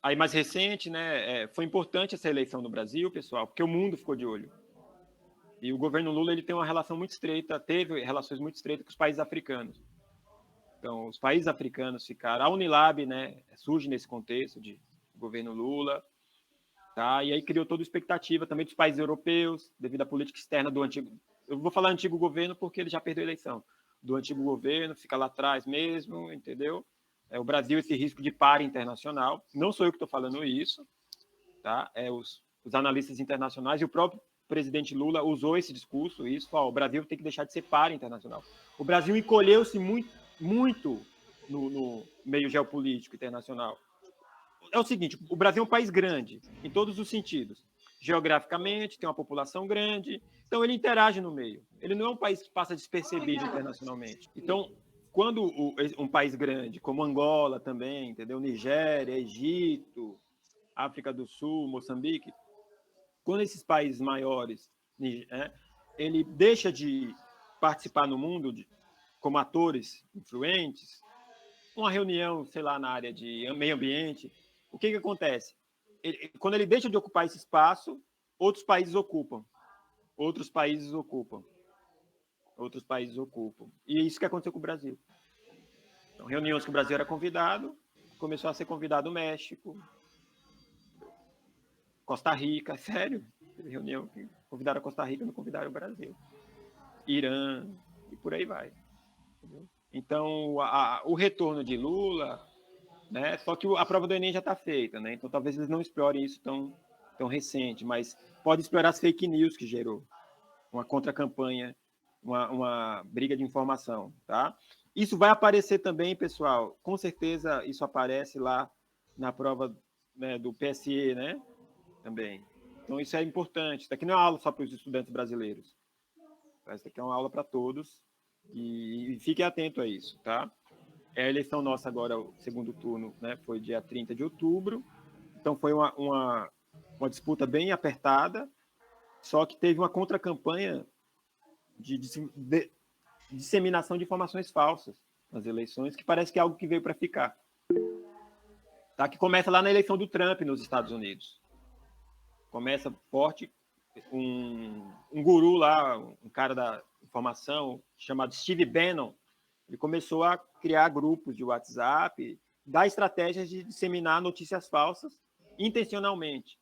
Aí, mais recente, né, foi importante essa eleição no Brasil, pessoal, porque o mundo ficou de olho. E o governo Lula ele tem uma relação muito estreita, teve relações muito estreitas com os países africanos. Então, os países africanos ficaram... A Unilab, né, surge nesse contexto de governo Lula, tá? E aí criou toda a expectativa também dos países europeus, devido à política externa do antigo... Eu vou falar antigo governo porque ele já perdeu a eleição. Do antigo governo, fica lá atrás mesmo, entendeu? O Brasil, esse risco de pare internacional. Não sou eu que estou falando isso, tá? Os analistas internacionais e o próprio presidente Lula usou esse discurso, isso, ó, o Brasil tem que deixar de ser pare internacional. O Brasil encolheu-se muito no meio geopolítico internacional. É o seguinte, o Brasil é um país grande, em todos os sentidos. Geograficamente, tem uma população grande, então ele interage no meio. Ele não é um país que passa despercebido internacionalmente. Então, quando um país grande, como Angola também, entendeu? Nigéria, Egito, África do Sul, Moçambique, quando esses países maiores, ele deixa de participar no mundo como atores influentes, uma reunião, sei lá, na área de meio ambiente, o que acontece? Quando ele deixa de ocupar esse espaço, outros países ocupam. Outros países ocupam. Outros países ocupam. E é isso que aconteceu com o Brasil. Então, reuniões que o Brasil era convidado, começou a ser convidado o México, Costa Rica, sério. Reunião que convidaram a Costa Rica, não convidaram o Brasil. Irã, e por aí vai. Entendeu? Então, o retorno de Lula, né? Só que a prova do Enem já está feita, né? Então talvez eles não explorem isso tão recente, mas pode explorar as fake news que gerou, uma contra-campanha, uma briga de informação, tá? Isso vai aparecer também, pessoal, com certeza isso aparece lá na prova, né, do PSE, né? Também. Então isso é importante. Isso aqui não é uma aula só para os estudantes brasileiros. Isso aqui é uma aula para todos e fiquem atentos a isso, tá? A eleição nossa agora, o segundo turno, né, foi dia 30 de outubro. Então foi uma disputa bem apertada, só que teve uma contra-campanha de disseminação de informações falsas nas eleições, que parece que é algo que veio para ficar. Tá? Que começa lá na eleição do Trump nos Estados Unidos. Começa forte, um guru lá, um cara da informação, chamado Steve Bannon, ele começou a criar grupos de WhatsApp, dar estratégias de disseminar notícias falsas intencionalmente.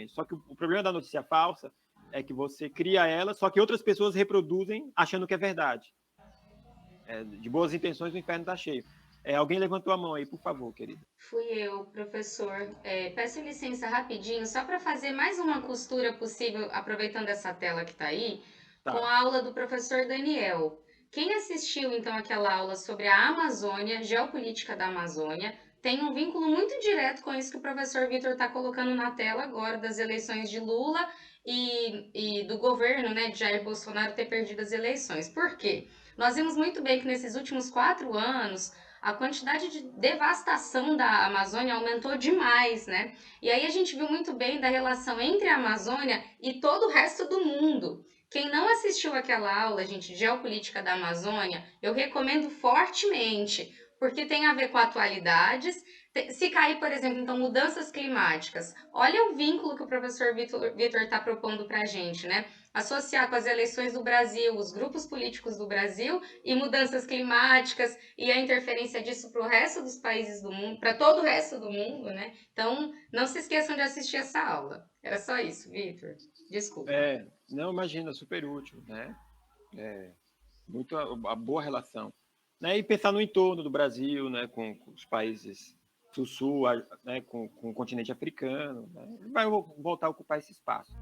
Só que o problema da notícia falsa é que você cria ela, só que outras pessoas reproduzem achando que é verdade. De boas intenções, o inferno está cheio. Alguém levantou a mão aí, por favor, querida. Fui eu, professor. Peço licença rapidinho, só para fazer mais uma costura possível, aproveitando essa tela que está aí, com Tá. a aula do professor Daniel. Quem assistiu então aquela aula sobre a Amazônia, geopolítica da Amazônia, tem um vínculo muito direto com isso que o professor Vitor está colocando na tela agora, das eleições de Lula e do governo, né, de Jair Bolsonaro ter perdido as eleições. Por quê? Nós vimos muito bem que nesses últimos 4 anos a quantidade de devastação da Amazônia aumentou demais, né? E aí a gente viu muito bem da relação entre a Amazônia e todo o resto do mundo. Quem não assistiu aquela aula, gente, de geopolítica da Amazônia, eu recomendo fortemente, porque tem a ver com atualidades. Se cair, por exemplo, então, mudanças climáticas, olha o vínculo que o professor Vitor está propondo para a gente, né? Associar com as eleições do Brasil, os grupos políticos do Brasil e mudanças climáticas e a interferência disso para o resto dos países do mundo, para todo o resto do mundo, né? Então, não se esqueçam de assistir essa aula. Era só isso, Vitor. Desculpa. Não, imagina, super útil, né? Muito a boa relação. Né? E pensar no entorno do Brasil, né? Com os países do Sul, né? Com o continente africano. Né? Ele vai voltar a ocupar esse espaço.